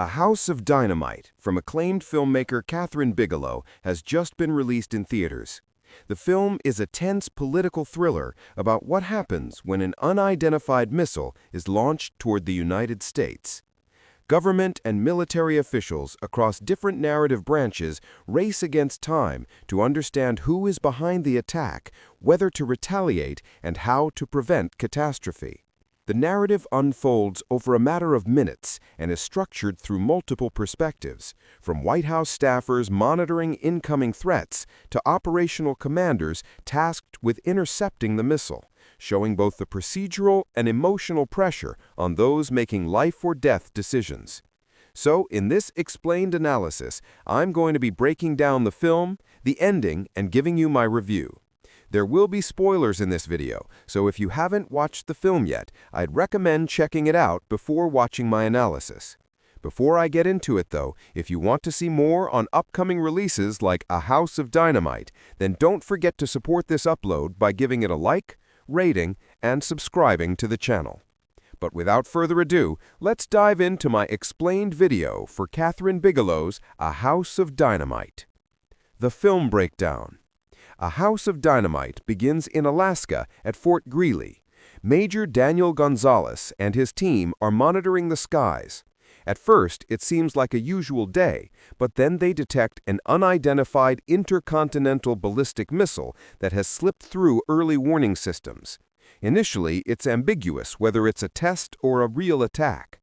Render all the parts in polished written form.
A House of Dynamite from acclaimed filmmaker Kathryn Bigelow has just been released in theaters. The film is a tense political thriller about what happens when an unidentified missile is launched toward the United States. Government and military officials across different narrative branches race against time to understand who is behind the attack, whether to retaliate, and how to prevent catastrophe. The narrative unfolds over a matter of minutes and is structured through multiple perspectives, from White House staffers monitoring incoming threats to operational commanders tasked with intercepting the missile, showing both the procedural and emotional pressure on those making life-or-death decisions. So, in this explained analysis, I'm going to be breaking down the film, the ending, and giving you my review. There will be spoilers in this video, so if you haven't watched the film yet, I'd recommend checking it out before watching my analysis. Before I get into it though, if you want to see more on upcoming releases like A House of Dynamite, then don't forget to support this upload by giving it a like, rating, and subscribing to the channel. But without further ado, let's dive into my explained video for Kathryn Bigelow's A House of Dynamite. The film breakdown. A House of Dynamite begins in Alaska at Fort Greely. Major Daniel Gonzalez and his team are monitoring the skies. At first, it seems like a usual day, but then they detect an unidentified intercontinental ballistic missile that has slipped through early warning systems. Initially, it's ambiguous whether it's a test or a real attack.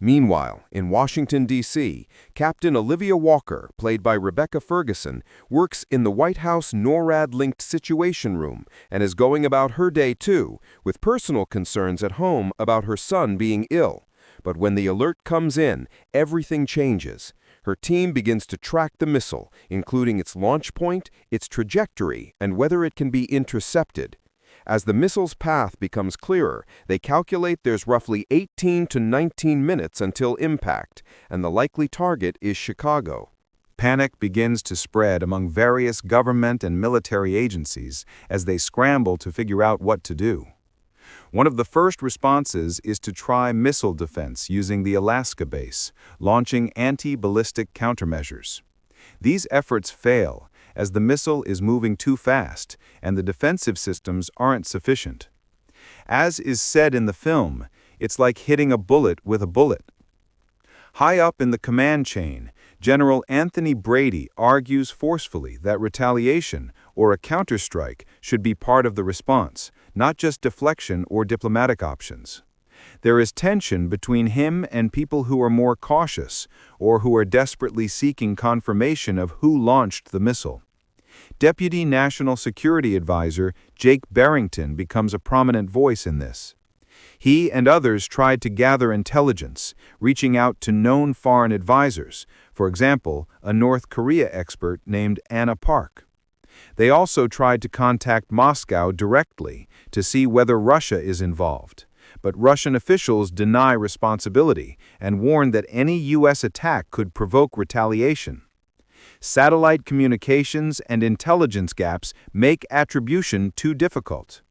Meanwhile, in Washington, D.C., Captain Olivia Walker, played by Rebecca Ferguson, works in the White House NORAD-linked Situation Room and is going about her day too, with personal concerns at home about her son being ill. But when the alert comes in, everything changes. Her team begins to track the missile, including its launch point, its trajectory, and whether it can be intercepted. As the missile's path becomes clearer, they calculate there's roughly 18 to 19 minutes until impact, and the likely target is Chicago. Panic begins to spread among various government and military agencies as they scramble to figure out what to do. One of the first responses is to try missile defense using the Alaska base, launching anti-ballistic countermeasures. These efforts fail, as the missile is moving too fast and the defensive systems aren't sufficient. As is said in the film, it's like hitting a bullet with a bullet. High up in the command chain, General Anthony Brady argues forcefully that retaliation or a counterstrike should be part of the response, not just deflection or diplomatic options. There is tension between him and people who are more cautious or who are desperately seeking confirmation of who launched the missile. Deputy National Security Advisor Jake Barrington becomes a prominent voice in this. He and others tried to gather intelligence, reaching out to known foreign advisors, for example, a North Korea expert named Anna Park. They also tried to contact Moscow directly to see whether Russia is involved, but Russian officials deny responsibility and warn that any U.S. attack could provoke retaliation. Satellite communications and intelligence gaps make attribution too difficult.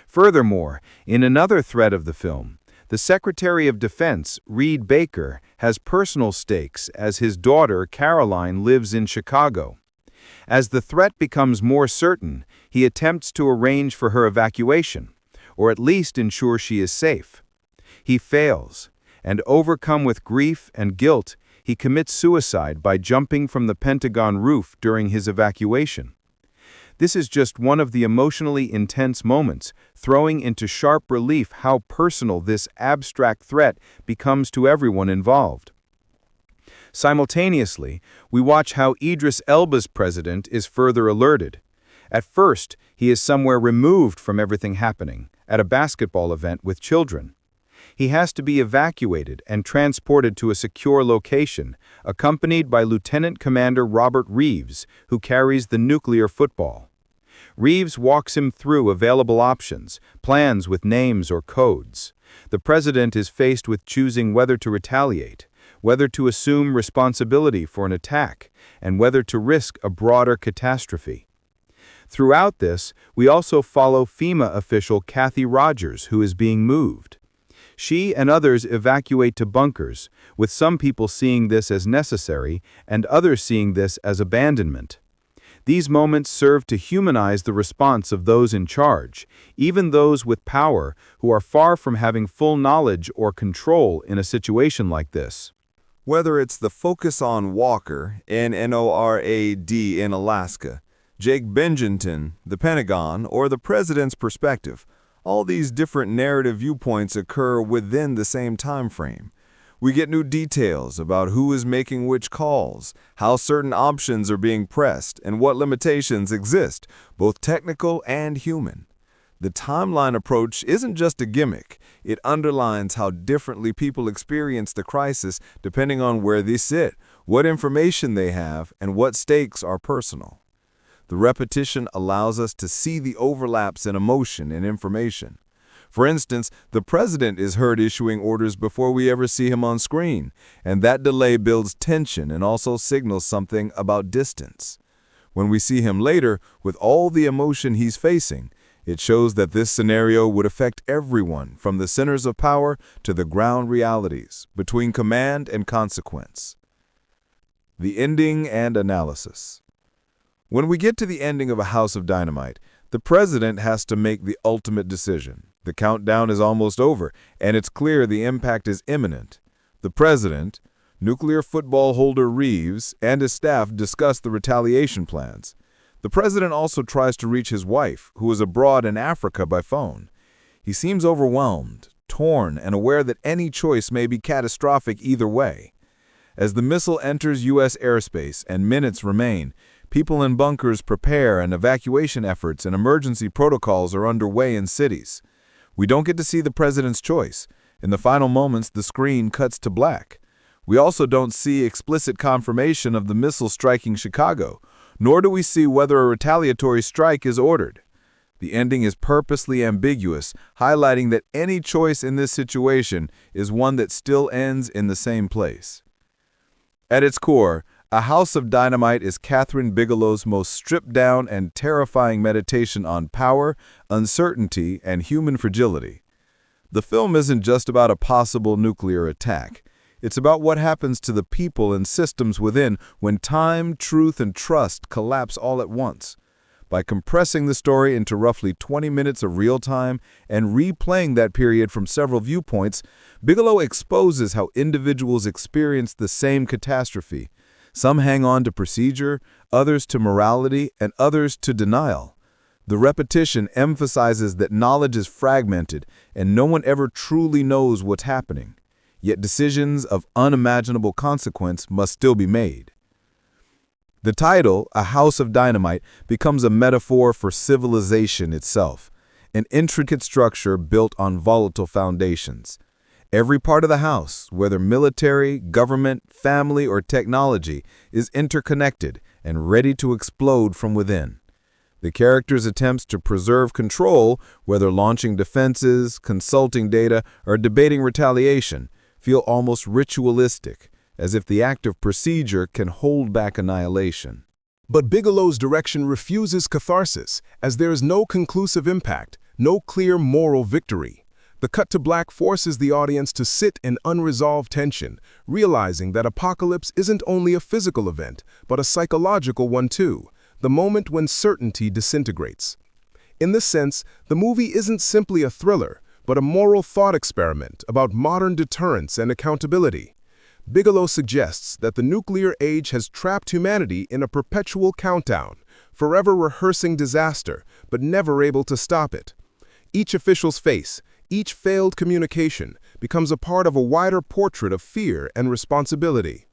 Furthermore, in another thread of the film, the Secretary of Defense, Reed Baker, has personal stakes as his daughter, Caroline, lives in Chicago. As the threat becomes more certain, he attempts to arrange for her evacuation, or at least ensure she is safe. He fails, and overcome with grief and guilt, he commits suicide by jumping from the Pentagon roof during his evacuation. This is just one of the emotionally intense moments, throwing into sharp relief how personal this abstract threat becomes to everyone involved. Simultaneously, we watch how Idris Elba's president is further alerted. At first, he is somewhere removed from everything happening, at a basketball event with children. He has to be evacuated and transported to a secure location, accompanied by Lieutenant Commander Robert Reeves, who carries the nuclear football. Reeves walks him through available options, plans with names or codes. The president is faced with choosing whether to retaliate, whether to assume responsibility for an attack, and whether to risk a broader catastrophe. Throughout this, we also follow FEMA official Kathy Rogers, who is being moved. She and others evacuate to bunkers, with some people seeing this as necessary and others seeing this as abandonment. These moments serve to humanize the response of those in charge, even those with power who are far from having full knowledge or control in a situation like this. Whether it's the focus on Walker, N-O-R-A-D in Alaska, Jake Binghamton, the Pentagon, or the president's perspective, all these different narrative viewpoints occur within the same time frame. We get new details about who is making which calls, how certain options are being pressed, and what limitations exist, both technical and human. The timeline approach isn't just a gimmick. It underlines how differently people experience the crisis depending on where they sit, what information they have, and what stakes are personal. The repetition allows us to see the overlaps in emotion and information. For instance, the president is heard issuing orders before we ever see him on screen, and that delay builds tension and also signals something about distance. When we see him later, with all the emotion he's facing, it shows that this scenario would affect everyone from the centers of power to the ground realities, between command and consequence. The ending and analysis. When we get to the ending of A House of Dynamite, the president has to make the ultimate decision. The countdown is almost over, and it's clear the impact is imminent. The president, nuclear football holder Reeves, and his staff discuss the retaliation plans. The president also tries to reach his wife, who is abroad in Africa, by phone. He seems overwhelmed, torn, and aware that any choice may be catastrophic either way. As the missile enters U.S. airspace and minutes remain, people in bunkers prepare and evacuation efforts and emergency protocols are underway in cities. We don't get to see the president's choice. In the final moments, the screen cuts to black. We also don't see explicit confirmation of the missile striking Chicago, nor do we see whether a retaliatory strike is ordered. The ending is purposely ambiguous, highlighting that any choice in this situation is one that still ends in the same place. At its core, A House of Dynamite is Kathryn Bigelow's most stripped-down and terrifying meditation on power, uncertainty, and human fragility. The film isn't just about a possible nuclear attack. It's about what happens to the people and systems within when time, truth, and trust collapse all at once. By compressing the story into roughly 20 minutes of real time and replaying that period from several viewpoints, Bigelow exposes how individuals experience the same catastrophe. Some hang on to procedure, others to morality, and others to denial. The repetition emphasizes that knowledge is fragmented and no one ever truly knows what's happening. Yet decisions of unimaginable consequence must still be made. The title, A House of Dynamite, becomes a metaphor for civilization itself, an intricate structure built on volatile foundations. Every part of the house, whether military, government, family, or technology, is interconnected and ready to explode from within. The characters' attempts to preserve control, whether launching defenses, consulting data, or debating retaliation, feel almost ritualistic, as if the act of procedure can hold back annihilation. But Bigelow's direction refuses catharsis, as there is no conclusive impact, no clear moral victory. The cut to black forces the audience to sit in unresolved tension, realizing that apocalypse isn't only a physical event, but a psychological one too, the moment when certainty disintegrates. In this sense, the movie isn't simply a thriller, but a moral thought experiment about modern deterrence and accountability. Bigelow suggests that the nuclear age has trapped humanity in a perpetual countdown, forever rehearsing disaster, but never able to stop it. Each official's face, each failed communication, becomes a part of a wider portrait of fear and responsibility.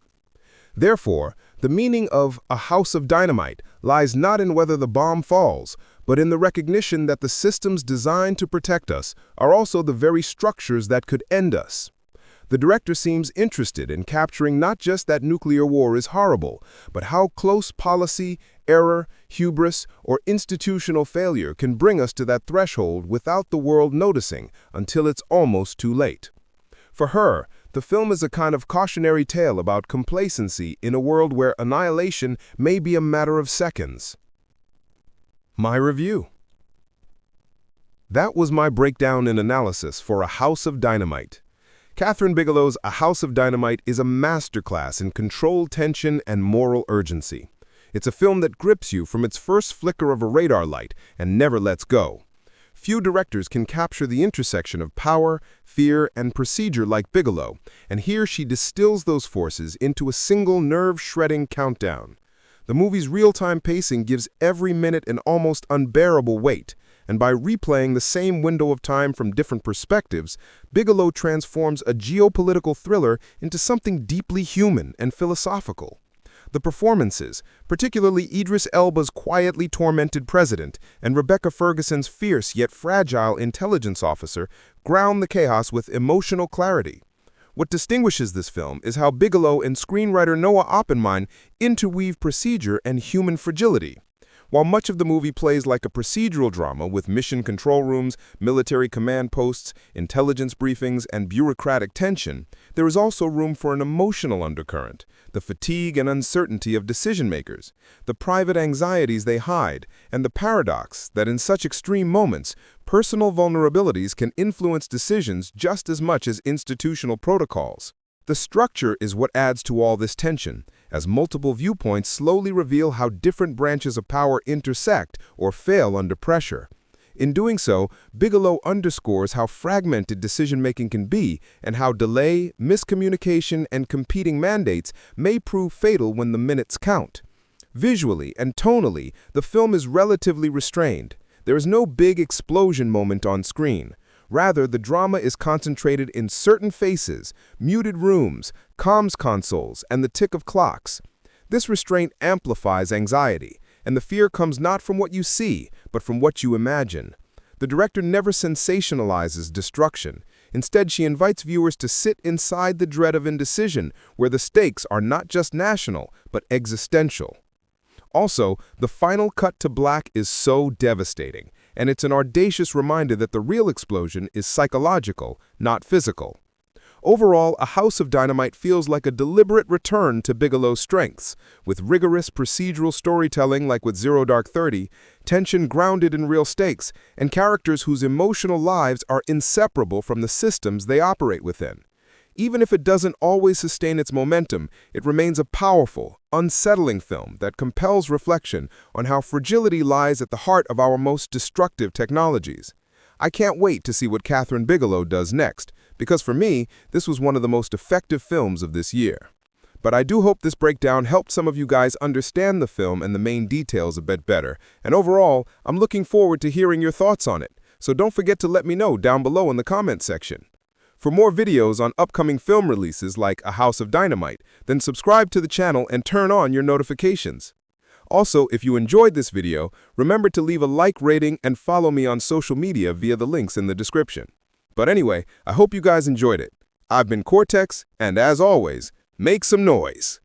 Therefore, the meaning of A House of Dynamite lies not in whether the bomb falls, but in the recognition that the systems designed to protect us are also the very structures that could end us. The director seems interested in capturing not just that nuclear war is horrible, but how close policy, error, hubris, or institutional failure can bring us to that threshold without the world noticing until it's almost too late. For her, the film is a kind of cautionary tale about complacency in a world where annihilation may be a matter of seconds. My review. That was my breakdown and analysis for A House of Dynamite. Kathryn Bigelow's A House of Dynamite is a masterclass in controlled tension and moral urgency. It's a film that grips you from its first flicker of a radar light and never lets go. Few directors can capture the intersection of power, fear, and procedure like Bigelow, and here she distills those forces into a single nerve-shredding countdown. The movie's real-time pacing gives every minute an almost unbearable weight, and by replaying the same window of time from different perspectives, Bigelow transforms a geopolitical thriller into something deeply human and philosophical. The performances, particularly Idris Elba's quietly tormented president and Rebecca Ferguson's fierce yet fragile intelligence officer, ground the chaos with emotional clarity. What distinguishes this film is how Bigelow and screenwriter Noah Oppenheim interweave procedure and human fragility. While much of the movie plays like a procedural drama with mission control rooms, military command posts, intelligence briefings, and bureaucratic tension, there is also room for an emotional undercurrent, the fatigue and uncertainty of decision-makers, the private anxieties they hide, and the paradox that in such extreme moments, personal vulnerabilities can influence decisions just as much as institutional protocols. The structure is what adds to all this tension, as multiple viewpoints slowly reveal how different branches of power intersect or fail under pressure. In doing so, Bigelow underscores how fragmented decision-making can be and how delay, miscommunication, and competing mandates may prove fatal when the minutes count. Visually and tonally, the film is relatively restrained. There is no big explosion moment on screen. Rather, the drama is concentrated in certain faces, muted rooms, comms consoles, and the tick of clocks. This restraint amplifies anxiety, and the fear comes not from what you see, but from what you imagine. The director never sensationalizes destruction. Instead, she invites viewers to sit inside the dread of indecision, where the stakes are not just national, but existential. Also, the final cut to black is so devastating, and it's an audacious reminder that the real explosion is psychological, not physical. Overall, A House of Dynamite feels like a deliberate return to Bigelow's strengths, with rigorous procedural storytelling like with Zero Dark 30, tension grounded in real stakes, and characters whose emotional lives are inseparable from the systems they operate within. Even if it doesn't always sustain its momentum, it remains a powerful, unsettling film that compels reflection on how fragility lies at the heart of our most destructive technologies. I can't wait to see what Kathryn Bigelow does next, because for me, this was one of the most effective films of this year. But I do hope this breakdown helped some of you guys understand the film and the main details a bit better, and overall, I'm looking forward to hearing your thoughts on it, so don't forget to let me know down below in the comment section. For more videos on upcoming film releases like A House of Dynamite, then subscribe to the channel and turn on your notifications. Also, if you enjoyed this video, remember to leave a like rating and follow me on social media via the links in the description. But anyway, I hope you guys enjoyed it. I've been Cortex, and as always, make some noise.